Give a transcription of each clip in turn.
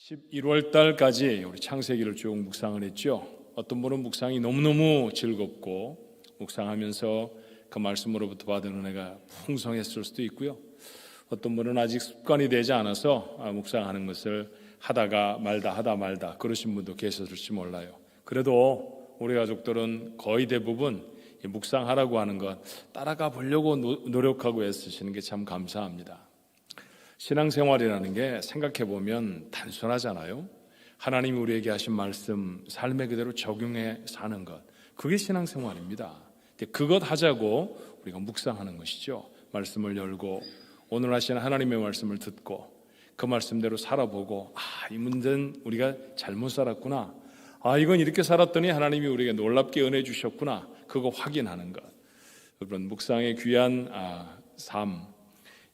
11월 달까지 우리 창세기를 쭉 묵상을 했죠. 어떤 분은 묵상이 너무너무 즐겁고 묵상하면서 그 말씀으로부터 받은 은혜가 풍성했을 수도 있고요. 어떤 분은 아직 습관이 되지 않아서 묵상하는 것을 하다가 말다 그러신 분도 계셨을지 몰라요. 그래도 우리 가족들은 거의 대부분 묵상하라고 하는 것 따라가 보려고 노력하고 애쓰시는 게 참 감사합니다. 신앙생활이라는 게 생각해보면 단순하잖아요. 하나님이 우리에게 하신 말씀 삶에 그대로 적용해 사는 것, 그게 신앙생활입니다. 그것 하자고 우리가 묵상하는 것이죠. 말씀을 열고 오늘 하신 하나님의 말씀을 듣고 그 말씀대로 살아보고 이 문제는 우리가 잘못 살았구나, 이건 이렇게 살았더니 하나님이 우리에게 놀랍게 은혜 주셨구나, 그거 확인하는 것. 여러분, 묵상의 귀한 삶,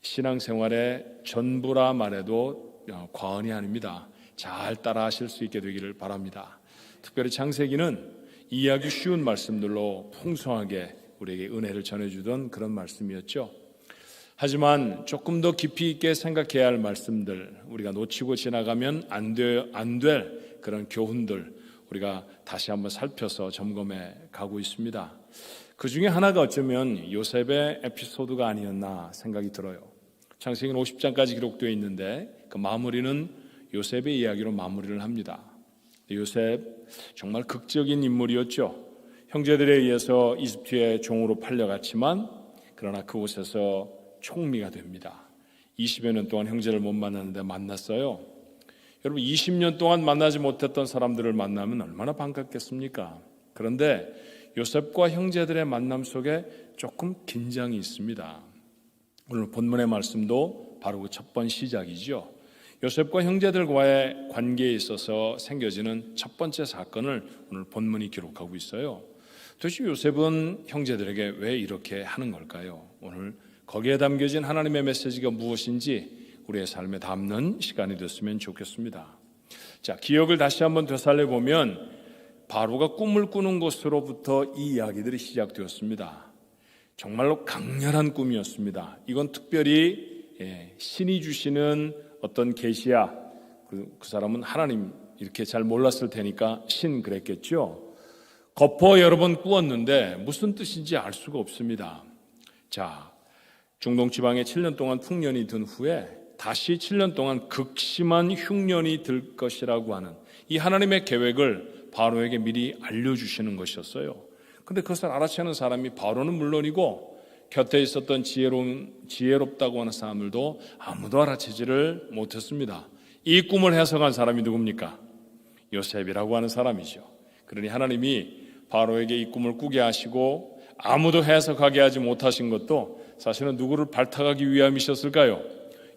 신앙생활의 전부라 말해도 과언이 아닙니다. 잘 따라하실 수 있게 되기를 바랍니다. 특별히 창세기는 이해하기 쉬운 말씀들로 풍성하게 우리에게 은혜를 전해주던 그런 말씀이었죠. 하지만 조금 더 깊이 있게 생각해야 할 말씀들, 우리가 놓치고 지나가면 안 될 그런 교훈들 우리가 다시 한번 살펴서 점검해 가고 있습니다. 그 중에 하나가 어쩌면 요셉의 에피소드가 아니었나 생각이 들어요. 창세기는 50장까지 기록되어 있는데 그 마무리는 요셉의 이야기로 마무리를 합니다. 요셉 정말 극적인 인물이었죠. 형제들에 의해서 이집트의 종으로 팔려갔지만 그러나 그곳에서 총리가 됩니다. 20여 년 동안 형제를 못 만났는데 만났어요. 여러분, 20년 동안 만나지 못했던 사람들을 만나면 얼마나 반갑겠습니까? 그런데 요셉과 형제들의 만남 속에 조금 긴장이 있습니다. 오늘 본문의 말씀도 바로 그 첫 번 시작이죠. 요셉과 형제들과의 관계에 있어서 생겨지는 첫 번째 사건을 오늘 본문이 기록하고 있어요. 도대체 요셉은 형제들에게 왜 이렇게 하는 걸까요? 오늘 거기에 담겨진 하나님의 메시지가 무엇인지 우리의 삶에 담는 시간이 됐으면 좋겠습니다. 자, 기억을 다시 한번 되살려보면 바로가 꿈을 꾸는 것으로부터 이 이야기들이 시작되었습니다. 정말로 강렬한 꿈이었습니다. 이건 특별히 신이 주시는 어떤 계시야, 그 사람은 하나님 이렇게 잘 몰랐을 테니까 신 그랬겠죠. 거포 여러 번 꾸었는데 무슨 뜻인지 알 수가 없습니다. 자, 중동 지방에 7년 동안 풍년이 든 후에 다시 7년 동안 극심한 흉년이 들 것이라고 하는 이 하나님의 계획을 바로에게 미리 알려주시는 것이었어요. 근데 그것을 알아채는 사람이 바로는 물론이고 곁에 있었던 지혜롭다고 하는 사람들도 아무도 알아채지를 못했습니다. 이 꿈을 해석한 사람이 누굽니까? 요셉이라고 하는 사람이죠. 그러니 하나님이 바로에게 이 꿈을 꾸게 하시고 아무도 해석하게 하지 못하신 것도 사실은 누구를 발탁하기 위함이셨을까요?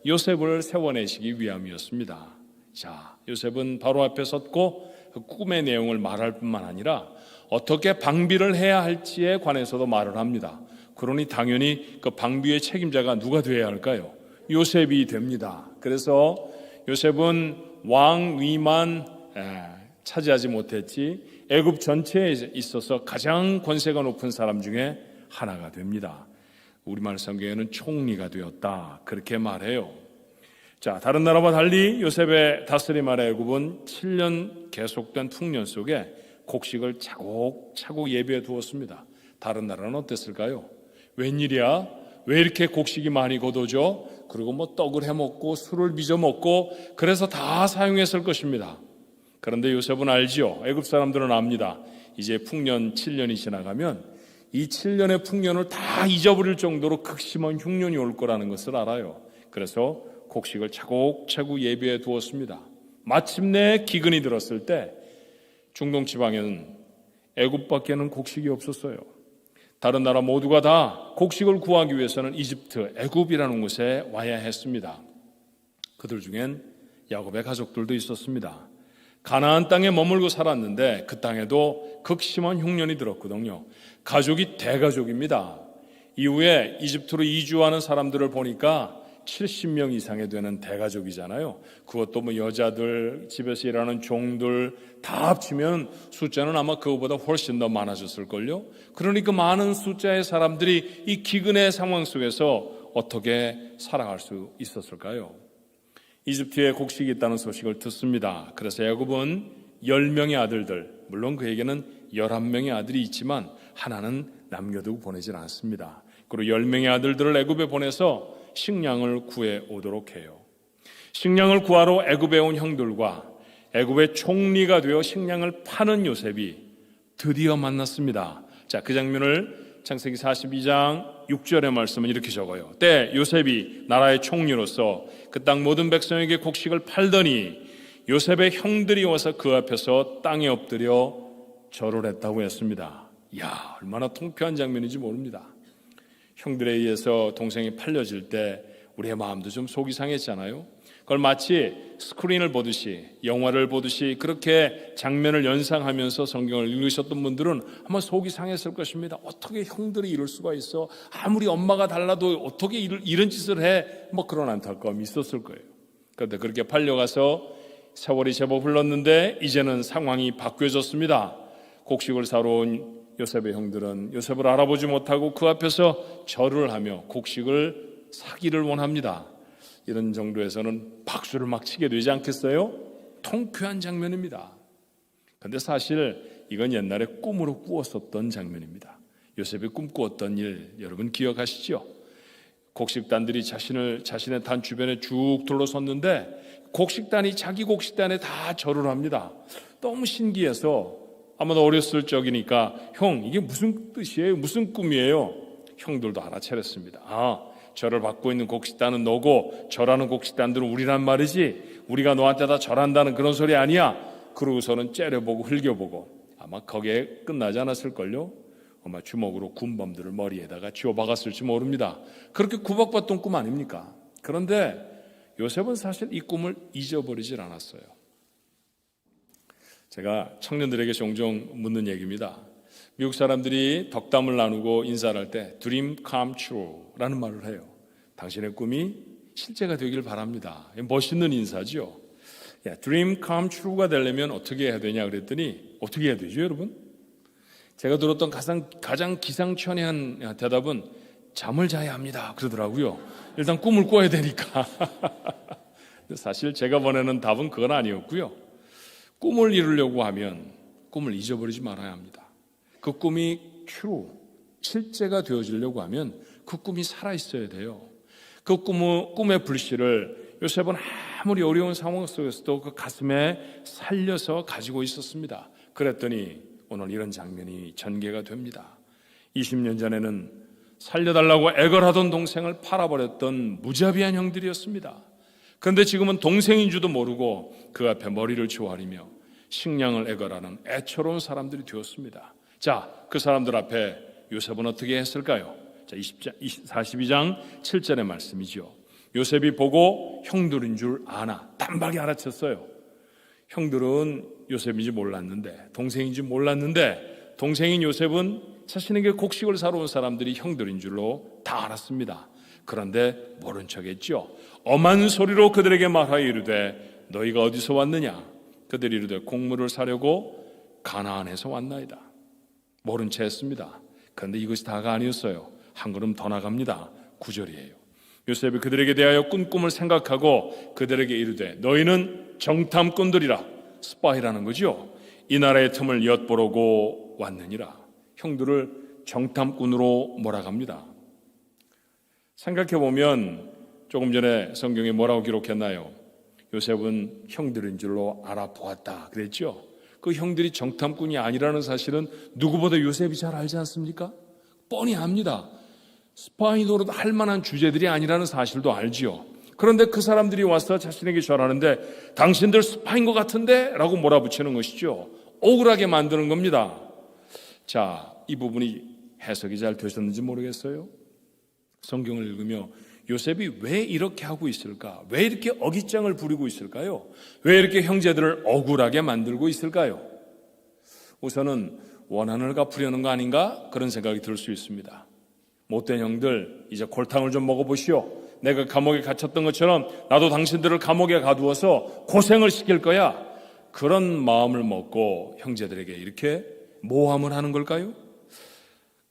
요셉을 세워내시기 위함이었습니다. 자, 요셉은 바로 앞에 섰고 그 꿈의 내용을 말할 뿐만 아니라 어떻게 방비를 해야 할지에 관해서도 말을 합니다. 그러니 당연히 그 방비의 책임자가 누가 되어야 할까요? 요셉이 됩니다. 그래서 요셉은 왕위만 차지하지 못했지 애굽 전체에 있어서 가장 권세가 높은 사람 중에 하나가 됩니다. 우리말 성경에는 총리가 되었다, 그렇게 말해요. 자, 다른 나라와 달리 요셉의 다스림 아래 애굽은 7년 계속된 풍년 속에 곡식을 차곡차곡 예비해 두었습니다. 다른 나라는 어땠을까요? 웬일이야? 왜 이렇게 곡식이 많이 거둬져? 그리고 떡을 해먹고 술을 빚어 먹고 그래서 다 사용했을 것입니다. 그런데 요셉은 알지요. 애굽 사람들은 압니다. 이제 풍년 7년이 지나가면 이 7년의 풍년을 다 잊어버릴 정도로 극심한 흉년이 올 거라는 것을 알아요. 그래서 곡식을 차곡차곡 예비해 두었습니다. 마침내 기근이 들었을 때 중동 지방에는 애굽밖에는 곡식이 없었어요. 다른 나라 모두가 다 곡식을 구하기 위해서는 이집트, 애굽이라는 곳에 와야 했습니다. 그들 중엔 야곱의 가족들도 있었습니다. 가나안 땅에 머물고 살았는데 그 땅에도 극심한 흉년이 들었거든요. 가족이 대가족입니다. 이후에 이집트로 이주하는 사람들을 보니까 70명 이상이 되는 대가족이잖아요. 그것도 여자들, 집에서 일하는 종들 다 합치면 숫자는 아마 그거보다 훨씬 더 많아졌을걸요. 그러니 그 많은 숫자의 사람들이 이 기근의 상황 속에서 어떻게 살아갈 수 있었을까요? 이집트에 곡식이 있다는 소식을 듣습니다. 그래서 야곱은 10명의 아들들, 물론 그에게는 11명의 아들이 있지만 하나는 남겨두고 보내질 않습니다. 그리고 10명의 아들들을 애굽에 보내서 식량을 구해 오도록 해요. 식량을 구하러 애굽에 온 형들과 애굽의 총리가 되어 식량을 파는 요셉이 드디어 만났습니다. 자, 그 장면을 창세기 42장 6절의 말씀은 이렇게 적어요. 때 요셉이 나라의 총리로서 그 땅 모든 백성에게 곡식을 팔더니 요셉의 형들이 와서 그 앞에서 땅에 엎드려 절을 했다고 했습니다. 이야, 얼마나 통쾌한 장면인지 모릅니다. 형들에 의해서 동생이 팔려질 때 우리의 마음도 좀 속이 상했잖아요. 그걸 마치 스크린을 보듯이, 영화를 보듯이 그렇게 장면을 연상하면서 성경을 읽으셨던 분들은 아마 속이 상했을 것입니다. 어떻게 형들이 이럴 수가 있어? 아무리 엄마가 달라도 어떻게 이런 짓을 해? 뭐 그런 안타까움이 있었을 거예요. 그런데 그렇게 팔려가서 세월이 제법 흘렀는데 이제는 상황이 바뀌어졌습니다. 곡식을 사러 온 요셉의 형들은 요셉을 알아보지 못하고 그 앞에서 절을 하며 곡식을 사기를 원합니다. 이런 정도에서는 박수를 막 치게 되지 않겠어요? 통쾌한 장면입니다. 그런데 사실 이건 옛날에 꿈으로 꾸었었던 장면입니다. 요셉이 꿈꾸었던 일 여러분 기억하시죠? 곡식단들이 자신의 단 주변에 쭉 둘러섰는데 곡식단이 자기 곡식단에 다 절을 합니다. 너무 신기해서 아마도 어렸을 적이니까 형 이게 무슨 뜻이에요? 무슨 꿈이에요? 형들도 알아차렸습니다. 절을 받고 있는 곡식단은 너고 절하는 곡식단들은 우리란 말이지 우리가 너한테 다 절한다는 그런 소리 아니야. 그러고서는 째려보고 흘겨보고 아마 거기에 끝나지 않았을걸요. 아마 주먹으로 군범들을 머리에다가 쥐어박았을지 모릅니다. 그렇게 구박받던 꿈 아닙니까? 그런데 요셉은 사실 이 꿈을 잊어버리질 않았어요. 제가 청년들에게 종종 묻는 얘기입니다. 미국 사람들이 덕담을 나누고 인사를 할 때 Dream come true라는 말을 해요. 당신의 꿈이 실제가 되길 바랍니다. 멋있는 인사죠. Dream come true가 되려면 어떻게 해야 되냐 그랬더니 어떻게 해야 되죠 여러분? 제가 들었던 가장 기상천외한 대답은 잠을 자야 합니다 그러더라고요. 일단 꿈을 꿔야 되니까. 사실 제가 보내는 답은 그건 아니었고요. 꿈을 이루려고 하면 꿈을 잊어버리지 말아야 합니다. 그 꿈이 true, 실제가 되어지려고 하면 그 꿈이 살아있어야 돼요. 그 꿈의 불씨를 요셉은 아무리 어려운 상황 속에서도 그 가슴에 살려서 가지고 있었습니다. 그랬더니 오늘 이런 장면이 전개가 됩니다. 20년 전에는 살려달라고 애걸하던 동생을 팔아버렸던 무자비한 형들이었습니다. 그런데 지금은 동생인 줄도 모르고 그 앞에 머리를 조아리며 식량을 애걸하는 애처로운 사람들이 되었습니다. 자, 그 사람들 앞에 요셉은 어떻게 했을까요? 자, 42장 7절의 말씀이죠. 요셉이 보고 형들인 줄 아나 단박에 알아챘어요. 형들은 요셉인지 몰랐는데 동생인지 몰랐는데 동생인 요셉은 자신에게 곡식을 사러 온 사람들이 형들인 줄로 다 알았습니다. 그런데 모른 척했죠. 엄한 소리로 그들에게 말하여 이르되 너희가 어디서 왔느냐? 그들이 이르되 곡물을 사려고 가나안에서 왔나이다. 모른 채 했습니다. 그런데 이것이 다가 아니었어요. 한 걸음 더 나갑니다. 9절이에요. 요셉이 그들에게 대하여 꾼 꿈을 생각하고 그들에게 이르되 너희는 정탐꾼들이라. 스파이라는 거죠. 이 나라의 틈을 엿보려고 왔느니라. 형들을 정탐꾼으로 몰아갑니다. 생각해보면 조금 전에 성경에 뭐라고 기록했나요? 요셉은 형들인 줄로 알아보았다 그랬죠. 그 형들이 정탐꾼이 아니라는 사실은 누구보다 요셉이 잘 알지 않습니까? 뻔히 압니다. 스파이 노릇 할 만한 주제들이 아니라는 사실도 알지요. 그런데 그 사람들이 와서 자신에게 절하는데 당신들 스파인 것 같은데? 라고 몰아붙이는 것이죠. 억울하게 만드는 겁니다. 자, 이 부분이 해석이 잘 되셨는지 모르겠어요. 성경을 읽으며 요셉이 왜 이렇게 하고 있을까? 왜 이렇게 어깃장을 부리고 있을까요? 왜 이렇게 형제들을 억울하게 만들고 있을까요? 우선은 원한을 갚으려는 거 아닌가? 그런 생각이 들 수 있습니다. 못된 형들 이제 골탕을 좀 먹어보시오. 내가 감옥에 갇혔던 것처럼 나도 당신들을 감옥에 가두어서 고생을 시킬 거야. 그런 마음을 먹고 형제들에게 이렇게 모함을 하는 걸까요?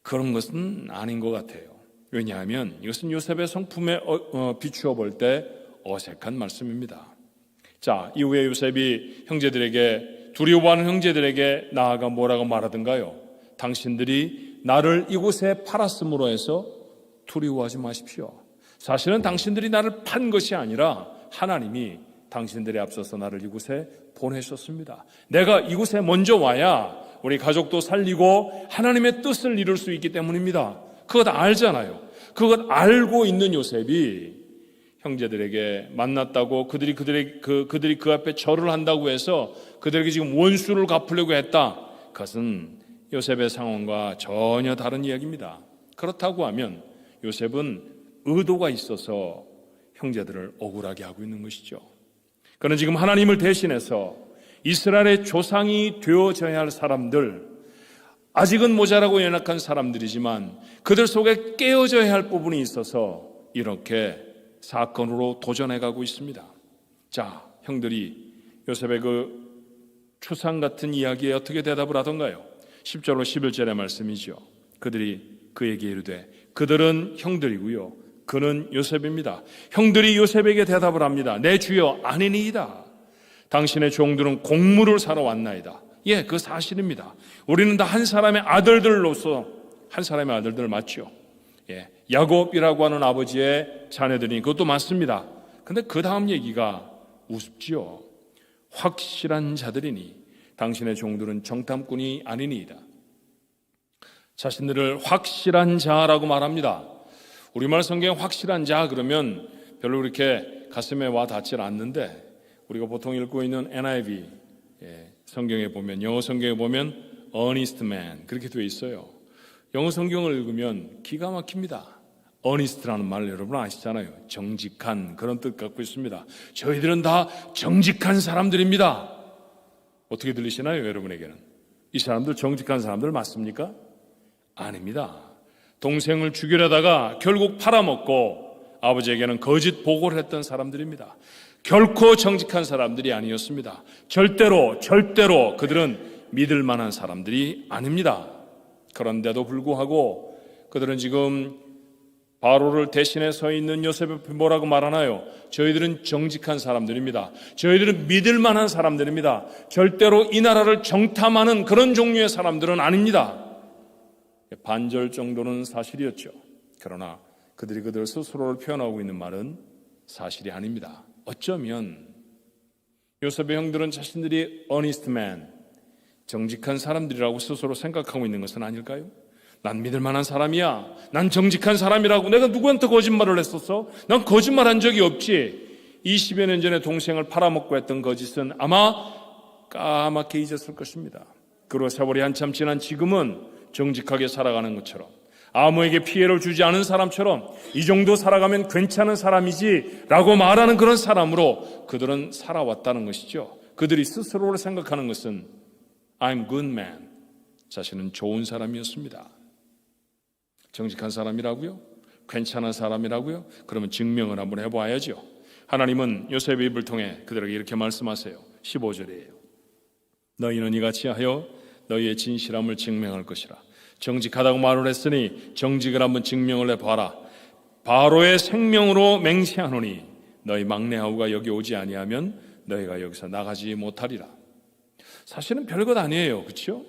그런 것은 아닌 것 같아요. 왜냐하면 이것은 요셉의 성품에 비추어 볼 때 어색한 말씀입니다. 자, 이후에 요셉이 형제들에게, 두려워하는 형제들에게 나아가 뭐라고 말하던가요? 당신들이 나를 이곳에 팔았으므로 해서 두려워하지 마십시오. 사실은 당신들이 나를 판 것이 아니라 하나님이 당신들에 앞서서 나를 이곳에 보내셨습니다. 내가 이곳에 먼저 와야 우리 가족도 살리고 하나님의 뜻을 이룰 수 있기 때문입니다. 그것 알잖아요. 그것 알고 있는 요셉이 형제들에게 만났다고 그들이 그 앞에 절을 한다고 해서 그들에게 지금 원수를 갚으려고 했다. 그것은 요셉의 상황과 전혀 다른 이야기입니다. 그렇다고 하면 요셉은 의도가 있어서 형제들을 억울하게 하고 있는 것이죠. 그는 지금 하나님을 대신해서 이스라엘의 조상이 되어져야 할 사람들, 아직은 모자라고 연약한 사람들이지만 그들 속에 깨어져야 할 부분이 있어서 이렇게 사건으로 도전해가고 있습니다. 자, 형들이 요셉의 그 추상 같은 이야기에 어떻게 대답을 하던가요? 10절로 11절의 말씀이죠. 그들이 그에게 이르되 그들은 형들이고요, 그는 요셉입니다. 형들이 요셉에게 대답을 합니다. 내 주여 아니니이다. 당신의 종들은 곡물을 사러 왔나이다. 예, 그 사실입니다. 우리는 다 한 사람의 아들들로서, 한 사람의 아들들 맞죠? 예, 야곱이라고 하는 아버지의 자녀들이 그것도 맞습니다. 근데 그 다음 얘기가 우습지요. 확실한 자들이니 당신의 종들은 정탐꾼이 아니니이다. 자신들을 확실한 자라고 말합니다. 우리말 성경에 확실한 자 그러면 별로 그렇게 가슴에 와 닿질 않는데, 우리가 보통 읽고 있는 NIV 성경에 보면, 영어 성경에 보면 earnest man 그렇게 되어 있어요. 영어 성경을 읽으면 기가 막힙니다. earnest라는 말 여러분 아시잖아요. 정직한, 그런 뜻 갖고 있습니다. 저희들은 다 정직한 사람들입니다. 어떻게 들리시나요, 여러분에게는? 이 사람들 정직한 사람들 맞습니까? 아닙니다. 동생을 죽이려다가 결국 팔아먹고 아버지에게는 거짓 보고를 했던 사람들입니다. 결코 정직한 사람들이 아니었습니다. 절대로 그들은 믿을 만한 사람들이 아닙니다. 그런데도 불구하고 그들은 지금 바로를 대신해 서 있는 요셉이 뭐라고 말하나요? 저희들은 정직한 사람들입니다. 저희들은 믿을 만한 사람들입니다. 절대로 이 나라를 정탐하는 그런 종류의 사람들은 아닙니다. 반절 정도는 사실이었죠. 그러나 그들이 그들 스스로를 표현하고 있는 말은 사실이 아닙니다. 어쩌면 요셉의 형들은 자신들이 earnest man, 정직한 사람들이라고 스스로 생각하고 있는 것은 아닐까요? 난 믿을 만한 사람이야, 난 정직한 사람이라고, 내가 누구한테 거짓말을 했었어? 난 거짓말한 적이 없지. 20여 년 전에 동생을 팔아먹고 했던 거짓은 아마 까맣게 잊었을 것입니다. 그리고 세월이 한참 지난 지금은 정직하게 살아가는 것처럼, 아무에게 피해를 주지 않은 사람처럼 이 정도 살아가면 괜찮은 사람이지 라고 말하는 그런 사람으로 그들은 살아왔다는 것이죠. 그들이 스스로를 생각하는 것은 I'm good man, 자신은 좋은 사람이었습니다. 정직한 사람이라고요? 괜찮은 사람이라고요? 그러면 증명을 한번 해봐야죠. 하나님은 요셉의 입을 통해 그들에게 이렇게 말씀하세요. 15절이에요. 너희는 이같이 하여 너희의 진실함을 증명할 것이라. 정직하다고 말을 했으니 정직을 한번 증명을 해봐라. 바로의 생명으로 맹세하노니 너희 막내 아우가 여기 오지 아니하면 너희가 여기서 나가지 못하리라. 사실은 별것 아니에요, 그렇죠?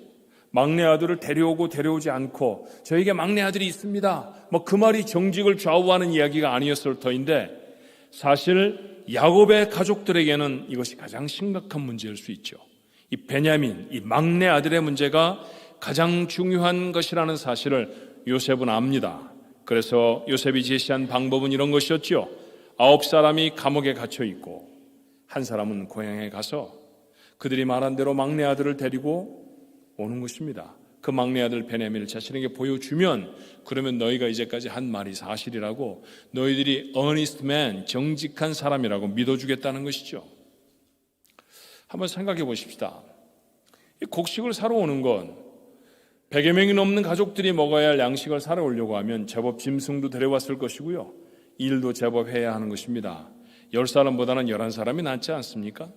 막내 아들을 데려오고 데려오지 않고 저에게 막내 아들이 있습니다, 그 말이 정직을 좌우하는 이야기가 아니었을 터인데, 사실 야곱의 가족들에게는 이것이 가장 심각한 문제일 수 있죠. 이 베냐민, 이 막내 아들의 문제가 가장 중요한 것이라는 사실을 요셉은 압니다. 그래서 요셉이 제시한 방법은 이런 것이었죠. 9사람이 감옥에 갇혀 있고 한 사람은 고향에 가서 그들이 말한 대로 막내 아들을 데리고 오는 것입니다. 그 막내 아들 베냐민을 자신에게 보여주면, 그러면 너희가 이제까지 한 말이 사실이라고, 너희들이 earnest man, 정직한 사람이라고 믿어주겠다는 것이죠. 한번 생각해 보십시다. 이 곡식을 사러 오는 건 100여 명이 넘는 가족들이 먹어야 할 양식을 사러 오려고 하면 제법 짐승도 데려왔을 것이고요, 일도 제법 해야 하는 것입니다. 10사람보다는 11사람이 낫지 않습니까?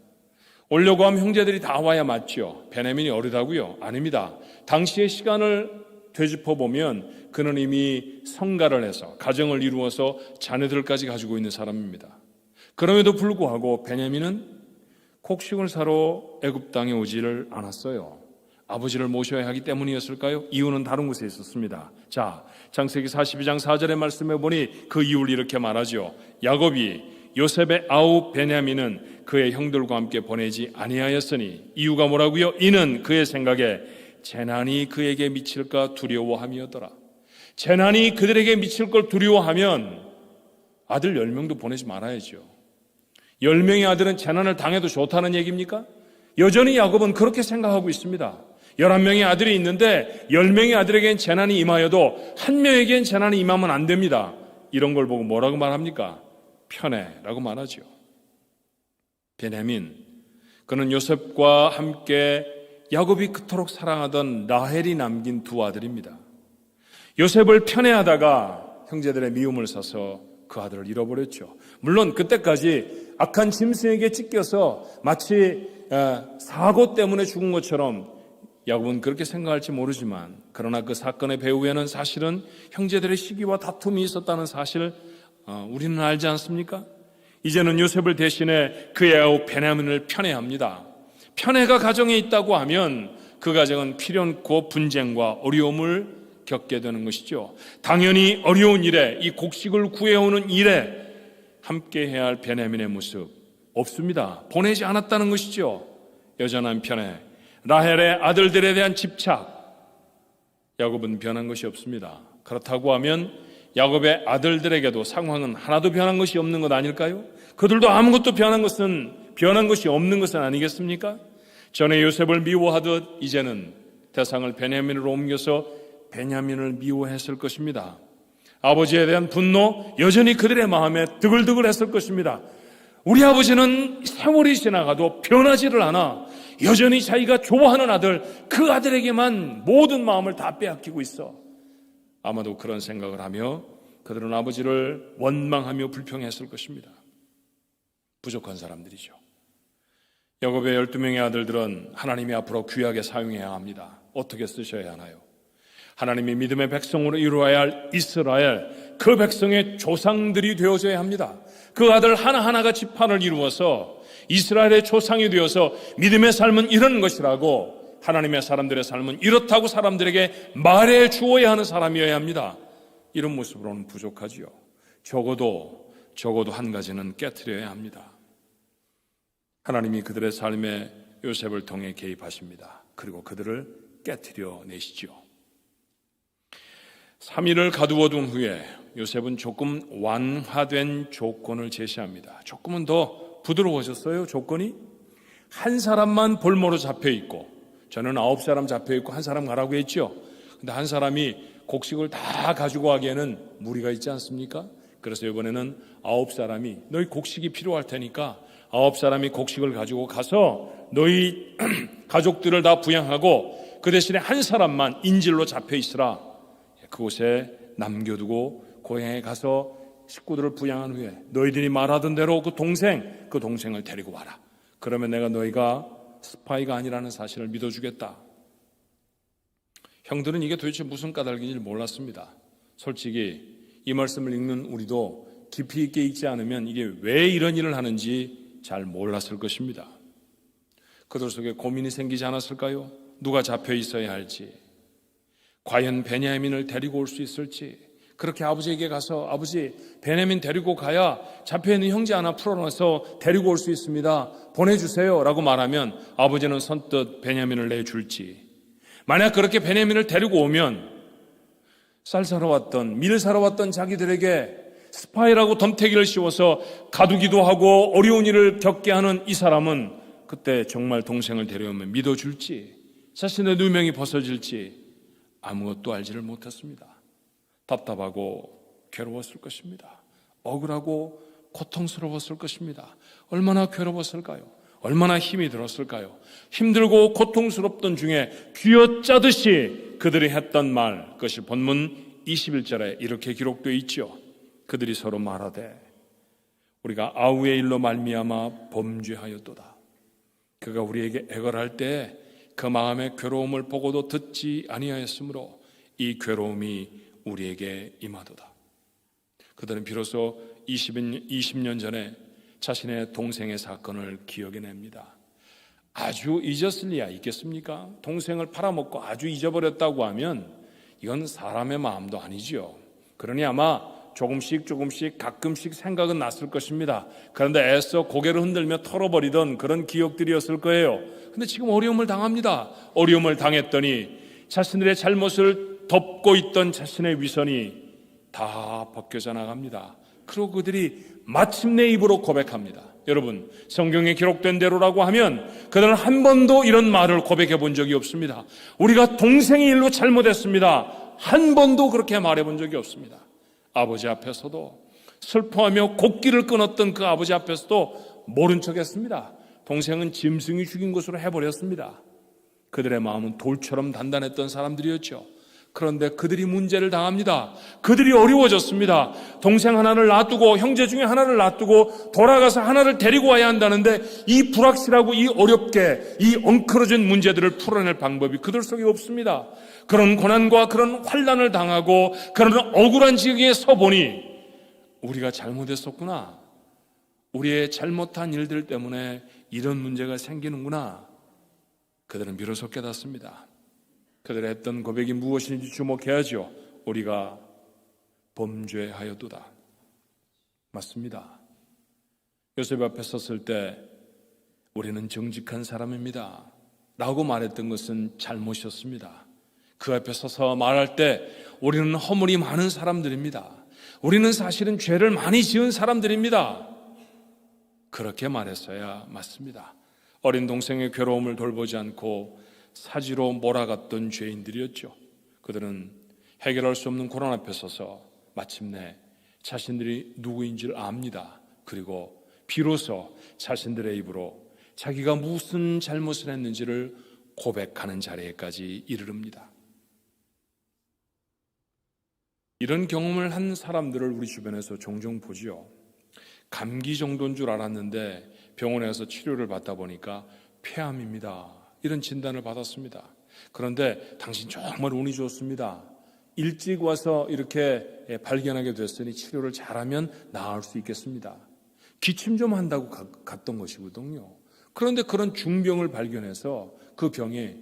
오려고 하면 형제들이 다 와야 맞죠. 베냐민이 어리다고요? 아닙니다. 당시의 시간을 되짚어보면 그는 이미 성가를 해서 가정을 이루어서 자녀들까지 가지고 있는 사람입니다. 그럼에도 불구하고 베냐민은 곡식을 사러 애굽 땅에 오지를 않았어요. 아버지를 모셔야 하기 때문이었을까요? 이유는 다른 곳에 있었습니다. 자, 창세기 42장 4절의 말씀에 보니 그 이유를 이렇게 말하죠. 야곱이 요셉의 아우 베냐민은 그의 형들과 함께 보내지 아니하였으니, 이유가 뭐라고요? 이는 그의 생각에 재난이 그에게 미칠까 두려워함이었더라. 재난이 그들에게 미칠 걸 두려워하면 아들 10명도 보내지 말아야죠. 10명의 아들은 재난을 당해도 좋다는 얘기입니까? 여전히 야곱은 그렇게 생각하고 있습니다. 11명의 아들이 있는데 10명의 아들에겐 재난이 임하여도 한 명에겐 재난이 임하면 안 됩니다. 이런 걸 보고 뭐라고 말합니까? 편애라고 말하죠. 베냐민, 그는 요셉과 함께 야곱이 그토록 사랑하던 라헬이 남긴 두 아들입니다. 요셉을 편애하다가 형제들의 미움을 사서 그 아들을 잃어버렸죠. 물론 그때까지 악한 짐승에게 찢겨서 마치 사고 때문에 죽은 것처럼 야곱은 그렇게 생각할지 모르지만, 그러나 그 사건의 배후에는 사실은 형제들의 시기와 다툼이 있었다는 사실 우리는 알지 않습니까? 이제는 요셉을 대신해 그의 아우 베냐민을 편애합니다. 편애가 가정에 있다고 하면 그 가정은 필연코 분쟁과 어려움을 겪게 되는 것이죠. 당연히 어려운 일에, 이 곡식을 구해오는 일에 함께 해야 할 베냐민의 모습 없습니다. 보내지 않았다는 것이죠. 여전한 편애, 라헬의 아들들에 대한 집착, 야곱은 변한 것이 없습니다. 그렇다고 하면 야곱의 아들들에게도 상황은 하나도 변한 것이 없는 것 아닐까요? 그들도 아무것도 변한 것이 없는 것은 아니겠습니까? 전에 요셉을 미워하듯 이제는 대상을 베냐민으로 옮겨서 베냐민을 미워했을 것입니다. 아버지에 대한 분노 여전히 그들의 마음에 드글드글했을 것입니다. 우리 아버지는 세월이 지나가도 변하지를 않아. 여전히 자기가 좋아하는 아들, 그 아들에게만 모든 마음을 다 빼앗기고 있어. 아마도 그런 생각을 하며 그들은 아버지를 원망하며 불평했을 것입니다. 부족한 사람들이죠. 야곱의 12명의 아들들은 하나님이 앞으로 귀하게 사용해야 합니다. 어떻게 쓰셔야 하나요? 하나님이 믿음의 백성으로 이루어야 할 이스라엘, 그 백성의 조상들이 되어줘야 합니다. 그 아들 하나하나가 지판을 이루어서 이스라엘의 조상이 되어서 믿음의 삶은 이런 것이라고, 하나님의 사람들의 삶은 이렇다고 사람들에게 말해 주어야 하는 사람이어야 합니다. 이런 모습으로는 부족하지요. 적어도 한 가지는 깨트려야 합니다. 하나님이 그들의 삶에 요셉을 통해 개입하십니다. 그리고 그들을 깨트려 내시죠. 3일을 가두어 둔 후에 요셉은 조금 완화된 조건을 제시합니다. 조금은 더 부드러워졌어요. 조건이 한 사람만 볼모로 잡혀있고, 저는 9사람 잡혀있고 한 사람 가라고 했죠. 근데 한 사람이 곡식을 다 가지고 가기에는 무리가 있지 않습니까? 그래서 이번에는 9사람이 너희 곡식이 필요할 테니까 9사람이 곡식을 가지고 가서 너희 가족들을 다 부양하고 그 대신에 한 사람만 인질로 잡혀 있으라. 그곳에 남겨두고 고향에 가서 식구들을 부양한 후에 너희들이 말하던 대로 그 동생을 데리고 와라. 그러면 내가 너희가 스파이가 아니라는 사실을 믿어주겠다. 형들은 이게 도대체 무슨 까닭인지 몰랐습니다. 솔직히 이 말씀을 읽는 우리도 깊이 있게 읽지 않으면 이게 왜 이런 일을 하는지 잘 몰랐을 것입니다. 그들 속에 고민이 생기지 않았을까요? 누가 잡혀 있어야 할지, 과연 베냐민을 데리고 올 수 있을지. 그렇게 아버지에게 가서 아버지 베냐민 데리고 가야 잡혀있는 형제 하나 풀어놔서 데리고 올 수 있습니다. 보내주세요 라고 말하면 아버지는 선뜻 베냐민을 내줄지, 만약 그렇게 베냐민을 데리고 오면 쌀 사러 왔던 밀 사러 왔던 자기들에게 스파이라고 덤태기를 씌워서 가두기도 하고 어려운 일을 겪게 하는 이 사람은 그때 정말 동생을 데려오면 믿어줄지, 자신의 누명이 벗어질지 아무것도 알지를 못했습니다. 답답하고 괴로웠을 것입니다. 억울하고 고통스러웠을 것입니다. 얼마나 괴로웠을까요? 얼마나 힘이 들었을까요? 힘들고 고통스럽던 중에 쥐어짜듯이 그들이 했던 말, 그것이 본문 21절에 이렇게 기록되어 있죠. 그들이 서로 말하되 우리가 아우의 일로 말미암아 범죄하였도다. 그가 우리에게 애걸할 때 그 마음의 괴로움을 보고도 듣지 아니하였으므로 이 괴로움이 우리에게 임하도다. 그들은 비로소 20년 전에 자신의 동생의 사건을 기억해냅니다. 아주 잊었을 리야 있겠습니까? 동생을 팔아먹고 아주 잊어버렸다고 하면 이건 사람의 마음도 아니지요. 그러니 아마 조금씩 가끔씩 생각은 났을 것입니다. 그런데 애써 고개를 흔들며 털어버리던 그런 기억들이었을 거예요. 근데 지금 어려움을 당합니다. 어려움을 당했더니 자신들의 잘못을 덮고 있던 자신의 위선이 다 벗겨져 나갑니다. 그리고 그들이 마침내 입으로 고백합니다. 여러분, 성경에 기록된 대로라고 하면 그들은 한 번도 이런 말을 고백해 본 적이 없습니다. 우리가 동생의 일로 잘못했습니다. 한 번도 그렇게 말해 본 적이 없습니다. 아버지 앞에서도, 슬퍼하며 곡기를 끊었던 그 아버지 앞에서도 모른 척했습니다. 동생은 짐승이 죽인 것으로 해버렸습니다. 그들의 마음은 돌처럼 단단했던 사람들이었죠. 그런데 그들이 문제를 당합니다. 그들이 어려워졌습니다. 동생 하나를 놔두고, 형제 중에 하나를 놔두고 돌아가서 하나를 데리고 와야 한다는데 이 불확실하고 이 어렵게 이 엉클어진 문제들을 풀어낼 방법이 그들 속에 없습니다. 그런 고난과 그런 환난을 당하고 그런 억울한 지경에 서보니 우리가 잘못했었구나, 우리의 잘못한 일들 때문에 이런 문제가 생기는구나, 그들은 비로소 깨닫습니다. 그들의 했던 고백이 무엇인지 주목해야죠. 우리가 범죄하였도다. 맞습니다. 요셉 앞에 섰을 때 우리는 정직한 사람입니다 라고 말했던 것은 잘못이었습니다. 그 앞에 서서 말할 때 우리는 허물이 많은 사람들입니다. 우리는 사실은 죄를 많이 지은 사람들입니다. 그렇게 말했어야 맞습니다. 어린 동생의 괴로움을 돌보지 않고 사지로 몰아갔던 죄인들이었죠. 그들은 해결할 수 없는 고난 앞에 서서 마침내 자신들이 누구인지를 압니다. 그리고 비로소 자신들의 입으로 자기가 무슨 잘못을 했는지를 고백하는 자리에까지 이르릅니다. 이런 경험을 한 사람들을 우리 주변에서 종종 보지요. 감기 정도인 줄 알았는데 병원에 가서 치료를 받다 보니까 폐암입니다, 이런 진단을 받았습니다. 그런데 당신 정말 운이 좋습니다. 일찍 와서 이렇게 발견하게 됐으니 치료를 잘하면 나을 수 있겠습니다. 기침 좀 한다고 갔던 것이거든요. 그런데 그런 중병을 발견해서 그 병에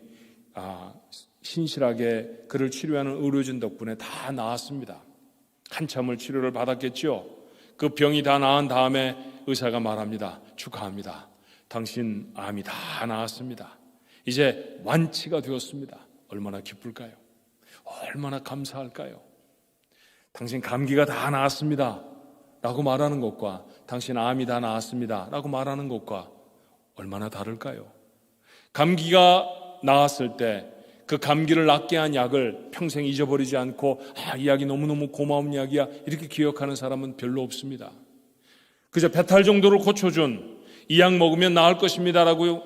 신실하게 그를 치료하는 의료진 덕분에 다 나았습니다. 한참을 치료를 받았겠죠. 그 병이 다 나은 다음에 의사가 말합니다. 축하합니다. 당신 암이 다 나았습니다. 이제 완치가 되었습니다. 얼마나 기쁠까요? 얼마나 감사할까요? 당신 감기가 다 나았습니다 라고 말하는 것과 당신 암이 다 나았습니다 라고 말하는 것과 얼마나 다를까요? 감기가 나았을 때 그 감기를 낫게 한 약을 평생 잊어버리지 않고 이 약이 너무너무 고마운 약이야 이렇게 기억하는 사람은 별로 없습니다. 그저 배탈 정도를 고쳐준, 이 약 먹으면 나을 것입니다 라고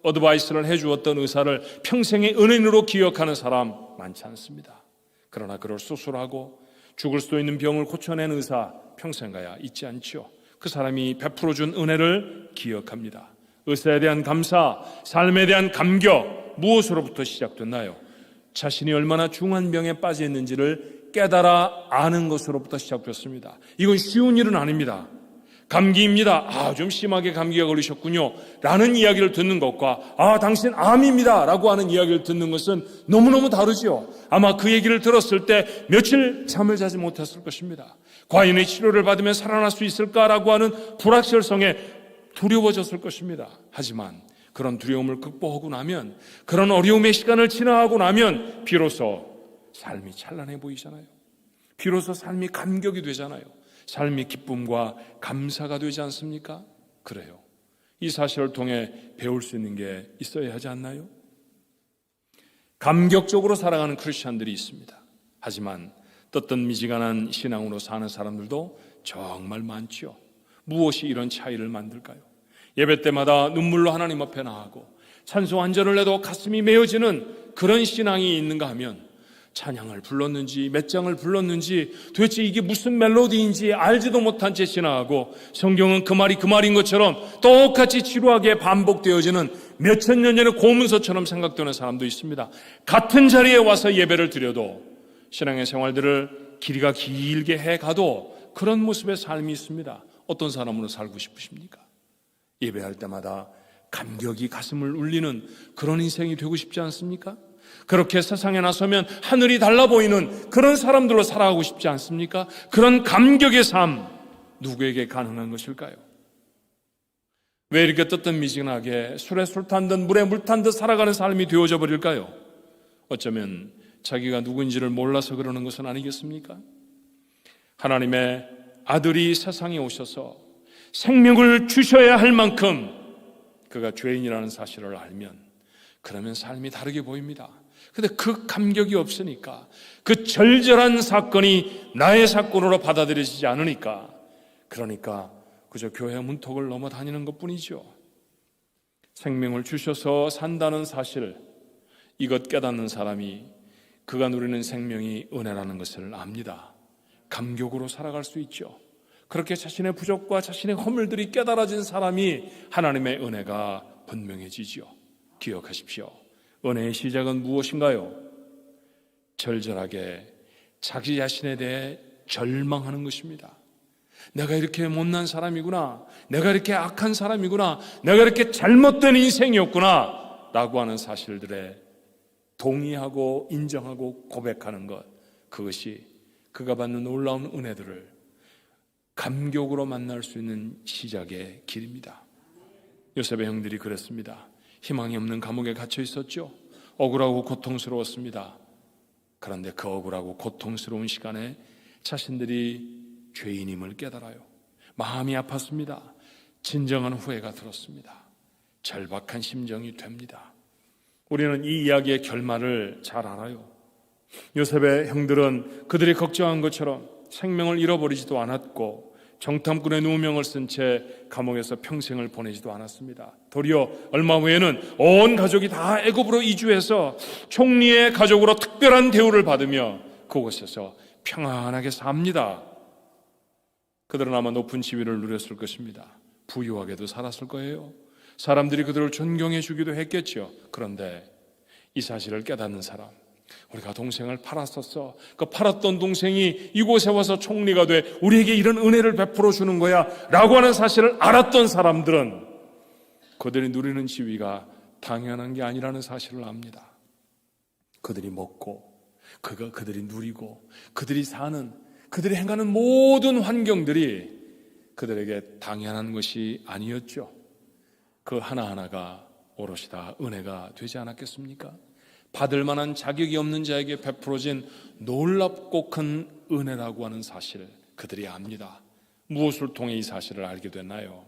어드바이스를 해주었던 의사를 평생의 은인으로 기억하는 사람 많지 않습니다. 그러나 그를 수술하고 죽을 수도 있는 병을 고쳐낸 의사 평생 가야 잊지 않죠. 그 사람이 베풀어준 은혜를 기억합니다. 의사에 대한 감사, 삶에 대한 감격, 무엇으로부터 시작됐나요? 자신이 얼마나 중한 병에 빠져 있는지를 깨달아 아는 것으로부터 시작됐습니다. 이건 쉬운 일은 아닙니다. 감기입니다. 좀 심하게 감기가 걸리셨군요 라는 이야기를 듣는 것과 당신 암입니다 라고 하는 이야기를 듣는 것은 너무너무 다르지요. 아마 그 얘기를 들었을 때 며칠 잠을 자지 못했을 것입니다. 과연 이 치료를 받으면 살아날 수 있을까라고 하는 불확실성에 두려워졌을 것입니다. 하지만 그런 두려움을 극복하고 나면, 그런 어려움의 시간을 지나가고 나면 비로소 삶이 찬란해 보이잖아요. 비로소 삶이 감격이 되잖아요. 삶이 기쁨과 감사가 되지 않습니까? 그래요. 이 사실을 통해 배울 수 있는 게 있어야 하지 않나요? 감격적으로 살아가는 크리스찬들이 있습니다. 하지만 떳떳미지근한 신앙으로 사는 사람들도 정말 많지요. 무엇이 이런 차이를 만들까요? 예배 때마다 눈물로 하나님 앞에 나아가고 찬송 한절을 해도 가슴이 메어지는 그런 신앙이 있는가 하면, 찬양을 불렀는지 몇 장을 불렀는지 도대체 이게 무슨 멜로디인지 알지도 못한 채 지나가고, 성경은 그 말이 그 말인 것처럼 똑같이 지루하게 반복되어지는 몇천 년 전의 고문서처럼 생각되는 사람도 있습니다. 같은 자리에 와서 예배를 드려도, 신앙의 생활들을 길이가 길게 해가도 그런 모습의 삶이 있습니다. 어떤 사람으로 살고 싶으십니까? 예배할 때마다 감격이 가슴을 울리는 그런 인생이 되고 싶지 않습니까? 그렇게 세상에 나서면 하늘이 달라 보이는 그런 사람들로 살아가고 싶지 않습니까? 그런 감격의 삶, 누구에게 가능한 것일까요? 왜 이렇게 뜨뜻미지근하게 술에 술 탄 듯 물에 물 탄 듯 살아가는 삶이 되어져 버릴까요? 어쩌면 자기가 누구인지를 몰라서 그러는 것은 아니겠습니까? 하나님의 아들이 세상에 오셔서 생명을 주셔야 할 만큼 그가 죄인이라는 사실을 알면 그러면 삶이 다르게 보입니다. 그런데 그 감격이 없으니까, 그 절절한 사건이 나의 사건으로 받아들여지지 않으니까, 그러니까 그저 교회 문턱을 넘어 다니는 것뿐이죠. 생명을 주셔서 산다는 사실, 이것 깨닫는 사람이 그가 누리는 생명이 은혜라는 것을 압니다. 감격으로 살아갈 수 있죠. 그렇게 자신의 부족과 자신의 허물들이 깨달아진 사람이 하나님의 은혜가 분명해지죠. 기억하십시오. 은혜의 시작은 무엇인가요? 절절하게 자기 자신에 대해 절망하는 것입니다. 내가 이렇게 못난 사람이구나, 내가 이렇게 악한 사람이구나, 내가 이렇게 잘못된 인생이었구나 라고 하는 사실들에 동의하고 인정하고 고백하는 것, 그것이 그가 받는 놀라운 은혜들을 감격으로 만날 수 있는 시작의 길입니다. 요셉의 형들이 그랬습니다. 희망이 없는 감옥에 갇혀 있었죠. 억울하고 고통스러웠습니다. 그런데 그 억울하고 고통스러운 시간에 자신들이 죄인임을 깨달아요. 마음이 아팠습니다. 진정한 후회가 들었습니다. 절박한 심정이 됩니다. 우리는 이 이야기의 결말을 잘 알아요. 요셉의 형들은 그들이 걱정한 것처럼 생명을 잃어버리지도 않았고 정탐꾼의 누명을 쓴 채 감옥에서 평생을 보내지도 않았습니다. 도리어 얼마 후에는 온 가족이 다 애굽으로 이주해서 총리의 가족으로 특별한 대우를 받으며 그곳에서 평안하게 삽니다. 그들은 아마 높은 지위를 누렸을 것입니다. 부유하게도 살았을 거예요. 사람들이 그들을 존경해 주기도 했겠죠. 그런데 이 사실을 깨닫는 사람, 우리가 동생을 팔았었어, 그 팔았던 동생이 이곳에 와서 총리가 돼 우리에게 이런 은혜를 베풀어 주는 거야 라고 하는 사실을 알았던 사람들은 그들이 누리는 지위가 당연한 게 아니라는 사실을 압니다. 그들이 먹고 그들이 누리고 그들이 사는, 그들이 행하는 모든 환경들이 그들에게 당연한 것이 아니었죠. 그 하나하나가 오롯이 다 은혜가 되지 않았겠습니까? 받을 만한 자격이 없는 자에게 베풀어진 놀랍고 큰 은혜라고 하는 사실, 그들이 압니다. 무엇을 통해 이 사실을 알게 됐나요?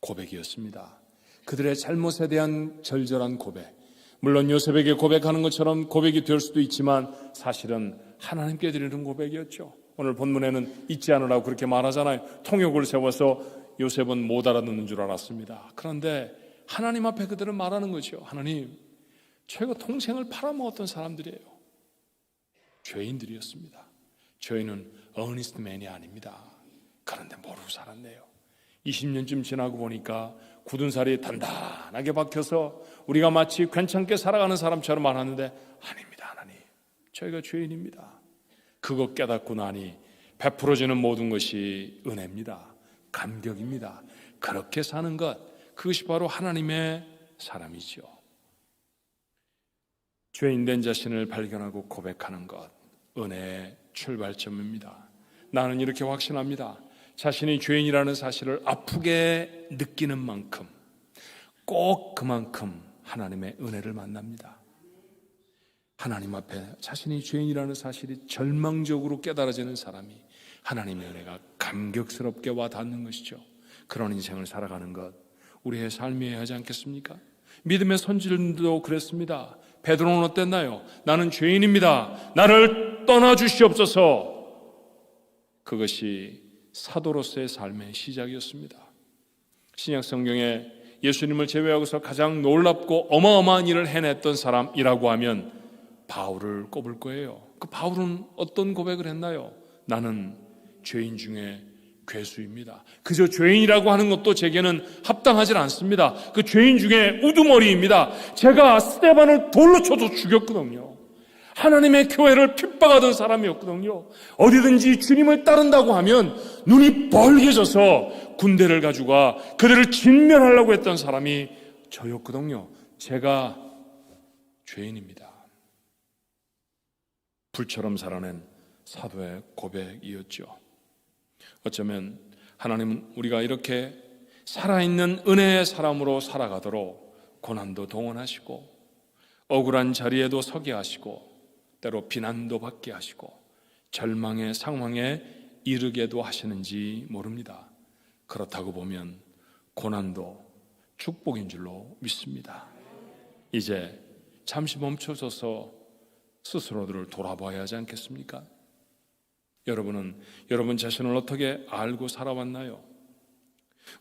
고백이었습니다. 그들의 잘못에 대한 절절한 고백. 물론 요셉에게 고백하는 것처럼 고백이 될 수도 있지만 사실은 하나님께 드리는 고백이었죠. 오늘 본문에는 잊지 않으라고 그렇게 말하잖아요. 통역을 세워서 요셉은 못 알아듣는 줄 알았습니다. 그런데 하나님 앞에 그들은 말하는 거죠. 하나님, 저희가 동생을 팔아먹었던 사람들이에요. 죄인들이었습니다. 저희는 어니스트 맨이 아닙니다. 그런데 모르고 살았네요. 20년쯤 지나고 보니까 굳은 살이 단단하게 박혀서 우리가 마치 괜찮게 살아가는 사람처럼 말하는데 아닙니다. 하나님, 저희가 죄인입니다. 그거 깨닫고 나니 베풀어지는 모든 것이 은혜입니다. 감격입니다. 그렇게 사는 것, 그것이 바로 하나님의 사람이죠. 죄인된 자신을 발견하고 고백하는 것, 은혜의 출발점입니다. 나는 이렇게 확신합니다. 자신이 죄인이라는 사실을 아프게 느끼는 만큼 꼭 그만큼 하나님의 은혜를 만납니다. 하나님 앞에 자신이 죄인이라는 사실이 절망적으로 깨달아지는 사람이 하나님의 은혜가 감격스럽게 와 닿는 것이죠. 그런 인생을 살아가는 것, 우리의 삶이어야 하지 않겠습니까? 믿음의 선지자들도 그랬습니다. 베드로는 어땠나요? 나는 죄인입니다. 나를 떠나주시옵소서. 그것이 사도로서의 삶의 시작이었습니다. 신약 성경에 예수님을 제외하고서 가장 놀랍고 어마어마한 일을 해냈던 사람이라고 하면 바울을 꼽을 거예요. 그 바울은 어떤 고백을 했나요? 나는 죄인 중에 괴수입니다. 그저 죄인이라고 하는 것도 제게는 합당하지 않습니다. 그 죄인 중에 우두머리입니다. 제가 스데반을 돌로 쳐서 죽였거든요. 하나님의 교회를 핍박하던 사람이었거든요. 어디든지 주님을 따른다고 하면 눈이 벌게져서 군대를 가지고 그들을 진멸하려고 했던 사람이 저였거든요. 제가 죄인입니다. 불처럼 살아낸 사도의 고백이었죠. 어쩌면 하나님은 우리가 이렇게 살아있는 은혜의 사람으로 살아가도록 고난도 동원하시고 억울한 자리에도 서게 하시고 때로 비난도 받게 하시고 절망의 상황에 이르게도 하시는지 모릅니다. 그렇다고 보면 고난도 축복인 줄로 믿습니다. 이제 잠시 멈춰서서 스스로들을 돌아봐야 하지 않겠습니까? 여러분은 여러분 자신을 어떻게 알고 살아왔나요?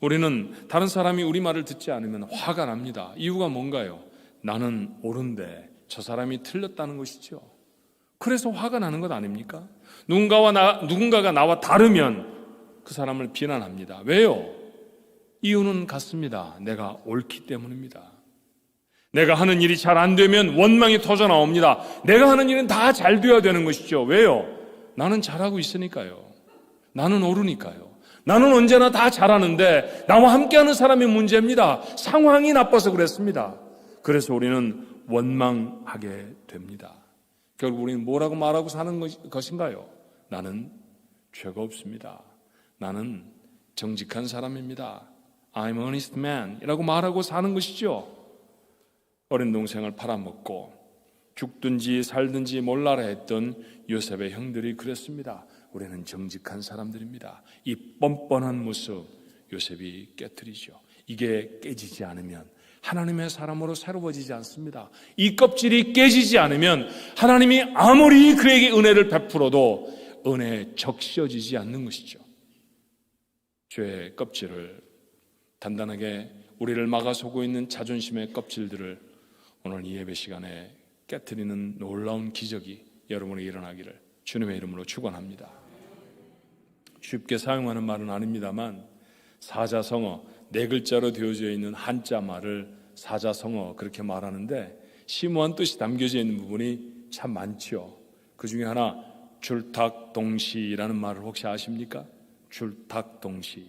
우리는 다른 사람이 우리 말을 듣지 않으면 화가 납니다. 이유가 뭔가요? 나는 옳은데 저 사람이 틀렸다는 것이죠. 그래서 화가 나는 것 아닙니까? 누군가가 나와 다르면 그 사람을 비난합니다. 왜요? 이유는 같습니다. 내가 옳기 때문입니다. 내가 하는 일이 잘 안 되면 원망이 터져 나옵니다. 내가 하는 일은 다 잘 돼야 되는 것이죠. 왜요? 나는 잘하고 있으니까요. 나는 옳으니까요. 나는 언제나 다 잘하는데 나와 함께하는 사람이 문제입니다. 상황이 나빠서 그랬습니다. 그래서 우리는 원망하게 됩니다. 결국 우리는 뭐라고 말하고 사는 것인가요? 나는 죄가 없습니다. 나는 정직한 사람입니다. I'm an honest man 이라고 말하고 사는 것이죠. 어린 동생을 팔아먹고 죽든지 살든지 몰라라 했던 요셉의 형들이 그랬습니다. 우리는 정직한 사람들입니다. 이 뻔뻔한 모습 요셉이 깨트리죠. 이게 깨지지 않으면 하나님의 사람으로 새로워지지 않습니다. 이 껍질이 깨지지 않으면 하나님이 아무리 그에게 은혜를 베풀어도 은혜에 적셔지지 않는 것이죠. 죄의 껍질을 단단하게 우리를 막아서고 있는 자존심의 껍질들을 오늘 이 예배 시간에 깨트리는 놀라운 기적이 여러분에게 일어나기를 주님의 이름으로 축원합니다. 쉽게 사용하는 말은 아닙니다만 사자성어 네 글자로 되어져 있는 한자 말을 사자성어 그렇게 말하는데 심오한 뜻이 담겨져 있는 부분이 참 많죠. 그 중에 하나 줄탁동시라는 말을 혹시 아십니까? 줄탁동시.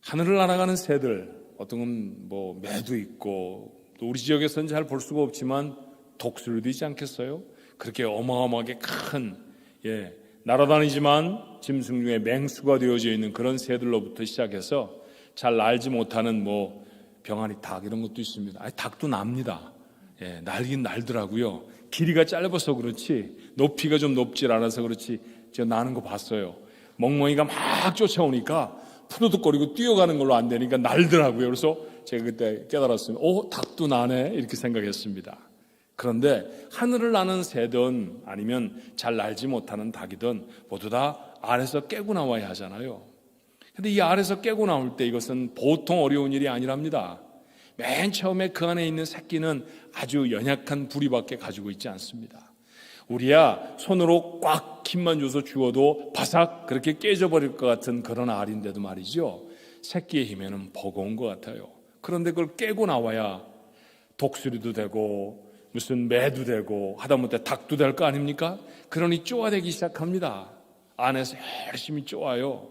하늘을 날아가는 새들, 어떤 건 뭐 매도 있고 또 우리 지역에서는 잘 볼 수가 없지만 독수리도 있지 않겠어요? 그렇게 어마어마하게 큰 날아다니지만 짐승 중에 맹수가 되어져 있는 그런 새들로부터 시작해서 잘 날지 못하는 뭐 병아리 닭 이런 것도 있습니다. 닭도 납니다. 날긴 날더라고요. 길이가 짧아서 그렇지 높이가 좀 높질 않아서 그렇지 제가 나는 거 봤어요. 멍멍이가 막 쫓아오니까 푸르득거리고 뛰어가는 걸로 안 되니까 날더라고요. 그래서 제가 그때 깨달았습니다. 닭도 나네 이렇게 생각했습니다. 그런데 하늘을 나는 새든 아니면 잘 날지 못하는 닭이든 모두 다 알에서 깨고 나와야 하잖아요. 근데 이 알에서 깨고 나올 때 이것은 보통 어려운 일이 아니랍니다. 맨 처음에 그 안에 있는 새끼는 아주 연약한 부리밖에 가지고 있지 않습니다. 우리야 손으로 꽉 힘만 줘서 주워도 바삭 그렇게 깨져버릴 것 같은 그런 알인데도 말이죠. 새끼의 힘에는 버거운 것 같아요. 그런데 그걸 깨고 나와야 독수리도 되고 무슨 매도 되고 하다못해 닭도 될 거 아닙니까? 그러니 쪼아대기 시작합니다. 안에서 열심히 쪼아요.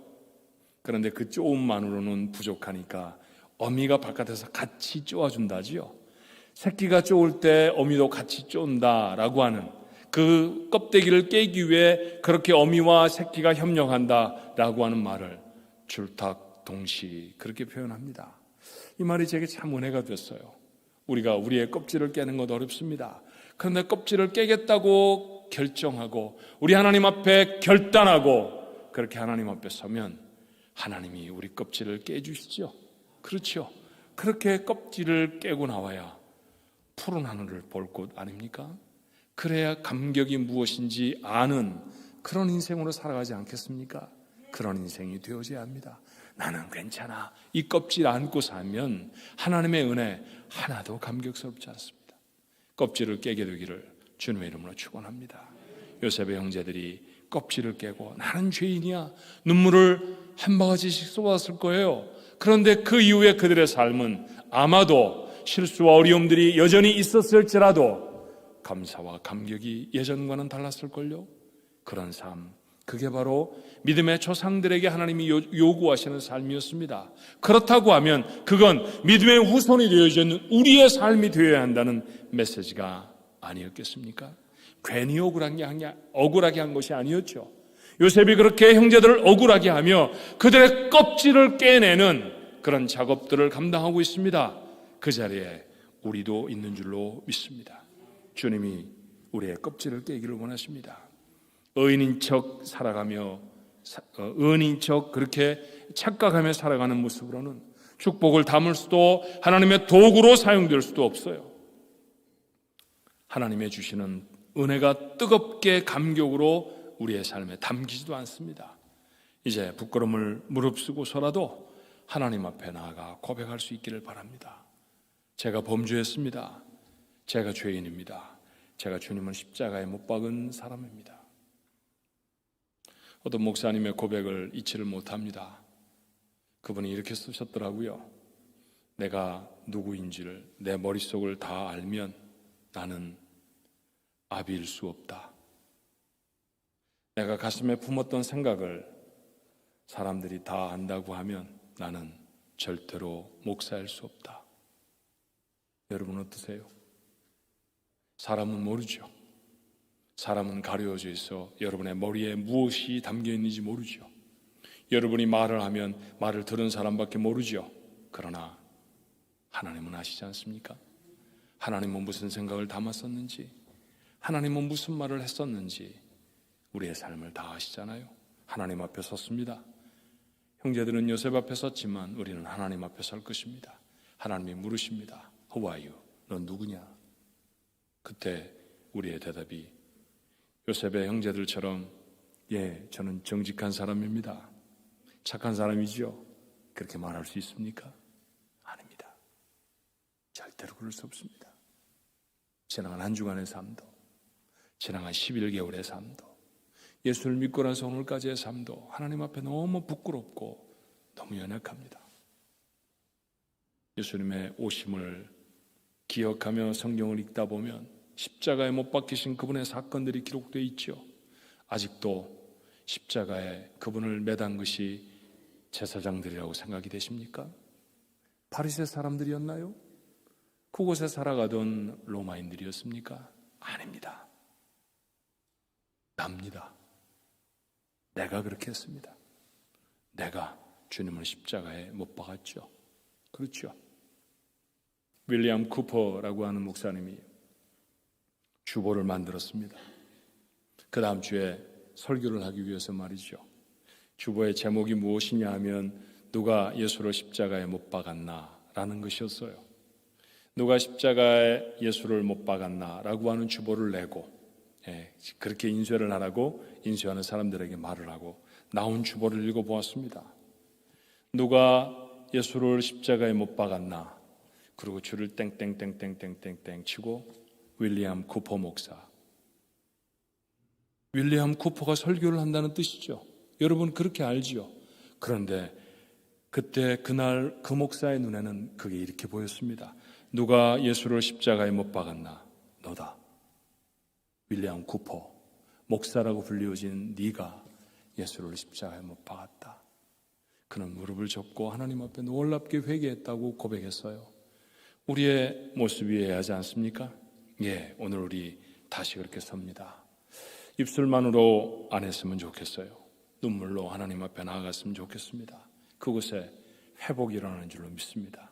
그런데 그 쪼음만으로는 부족하니까 어미가 바깥에서 같이 쪼아준다지요. 새끼가 쪼을 때 어미도 같이 쪼은다라고 하는 그 껍데기를 깨기 위해 그렇게 어미와 새끼가 협력한다라고 하는 말을 줄탁동시 그렇게 표현합니다. 이 말이 제게 참 은혜가 됐어요. 우리가 우리의 껍질을 깨는 것 어렵습니다. 그런데 껍질을 깨겠다고 결정하고 우리 하나님 앞에 결단하고 그렇게 하나님 앞에 서면 하나님이 우리 껍질을 깨주시죠. 그렇죠. 그렇게 껍질을 깨고 나와야 푸른 하늘을 볼 곳 아닙니까? 그래야 감격이 무엇인지 아는 그런 인생으로 살아가지 않겠습니까? 그런 인생이 되어져야 합니다. 나는 괜찮아. 이 껍질 안고 살면 하나님의 은혜 하나도 감격스럽지 않습니다. 껍질을 깨게 되기를 주님의 이름으로 축원합니다. 요셉의 형제들이 껍질을 깨고 나는 죄인이야 눈물을 한 바가지씩 쏟았을 거예요. 그런데 그 이후에 그들의 삶은 아마도 실수와 어려움들이 여전히 있었을지라도 감사와 감격이 예전과는 달랐을걸요. 그런 삶, 그게 바로 믿음의 조상들에게 하나님이 요구하시는 삶이었습니다. 그렇다고 하면 그건 믿음의 후손이 되어지는 우리의 삶이 되어야 한다는 메시지가 아니었겠습니까? 괜히 억울하게 한 것이 아니었죠. 요셉이 그렇게 형제들을 억울하게 하며 그들의 껍질을 깨내는 그런 작업들을 감당하고 있습니다. 그 자리에 우리도 있는 줄로 믿습니다. 주님이 우리의 껍질을 깨기를 원하십니다. 의인인 척 살아가며 의인인 척 그렇게 착각하며 살아가는 모습으로는 축복을 담을 수도 하나님의 도구로 사용될 수도 없어요. 하나님의 주시는 은혜가 뜨겁게 감격으로 우리의 삶에 담기지도 않습니다. 이제 부끄러움을 무릅쓰고서라도 하나님 앞에 나아가 고백할 수 있기를 바랍니다. 제가 범죄했습니다. 제가 죄인입니다. 제가 주님을 십자가에 못 박은 사람입니다. 어떤 목사님의 고백을 잊지를 못합니다. 그분이 이렇게 쓰셨더라고요. 내가 누구인지를 내 머릿속을 다 알면 나는 아비일 수 없다. 내가 가슴에 품었던 생각을 사람들이 다 안다고 하면 나는 절대로 목사일 수 없다. 여러분 어떠세요? 사람은 모르죠. 사람은 가려져 있어 여러분의 머리에 무엇이 담겨 있는지 모르죠. 여러분이 말을 하면 말을 들은 사람밖에 모르죠. 그러나 하나님은 아시지 않습니까? 하나님은 무슨 생각을 담았었는지, 하나님은 무슨 말을 했었는지 우리의 삶을 다 아시잖아요. 하나님 앞에 섰습니다. 형제들은 요셉 앞에 섰지만 우리는 하나님 앞에 설 것입니다. 하나님이 물으십니다. Who are you? 넌 누구냐? 그때 우리의 대답이 요셉의 형제들처럼 저는 정직한 사람입니다. 착한 사람이죠. 그렇게 말할 수 있습니까? 아닙니다. 절대로 그럴 수 없습니다. 지나간 한 주간의 삶도, 지나간 11개월의 삶도, 예수를 믿고 나서 오늘까지의 삶도 하나님 앞에 너무 부끄럽고 너무 연약합니다. 예수님의 오심을 기억하며 성경을 읽다 보면 십자가에 못 박히신 그분의 사건들이 기록되어 있죠. 아직도 십자가에 그분을 매단 것이 제사장들이라고 생각이 되십니까? 바리새 사람들이었나요? 그곳에 살아가던 로마인들이었습니까? 아닙니다. 납니다. 내가 그렇게 했습니다. 내가 주님을 십자가에 못 박았죠. 그렇죠. 윌리엄 쿠퍼라고 하는 목사님이 주보를 만들었습니다. 그 다음 주에 설교를 하기 위해서 말이죠. 주보의 제목이 무엇이냐 하면 누가 예수를 십자가에 못 박았나 라는 것이었어요. 누가 십자가에 예수를 못 박았나 라고 하는 주보를 내고 그렇게 인쇄를 하라고 인쇄하는 사람들에게 말을 하고 나온 주보를 읽어보았습니다. 누가 예수를 십자가에 못 박았나, 그리고 줄을 땡땡땡땡땡땡땡 치고 윌리엄 쿠퍼 목사. 윌리엄 쿠퍼가 설교를 한다는 뜻이죠. 여러분 그렇게 알지요. 그런데 그때 그날 그 목사의 눈에는 그게 이렇게 보였습니다. 누가 예수를 십자가에 못 박았나? 너다. 윌리엄 쿠퍼, 목사라고 불리워진 네가 예수를 십자가에 못 박았다. 그는 무릎을 접고 하나님 앞에 놀랍게 회개했다고 고백했어요. 우리의 모습이어야 하지 않습니까? 오늘 우리 다시 그렇게 섭니다. 입술만으로 안 했으면 좋겠어요. 눈물로 하나님 앞에 나아갔으면 좋겠습니다. 그곳에 회복이 일어나는 줄로 믿습니다.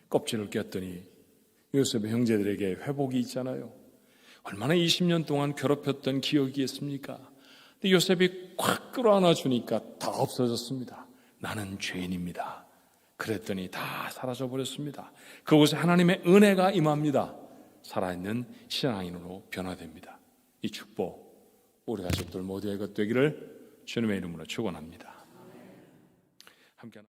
껍질을 꼈더니 요셉의 형제들에게 회복이 있잖아요. 얼마나 20년 동안 괴롭혔던 기억이 있습니까? 근데 요셉이 콱 끌어안아 주니까 다 없어졌습니다. 나는 죄인입니다. 그랬더니 다 사라져 버렸습니다. 그곳에 하나님의 은혜가 임합니다. 살아있는 신앙인으로 변화됩니다. 이 축복 우리 가족들 모두의 것 되기를 주님의 이름으로 축원합니다. 함께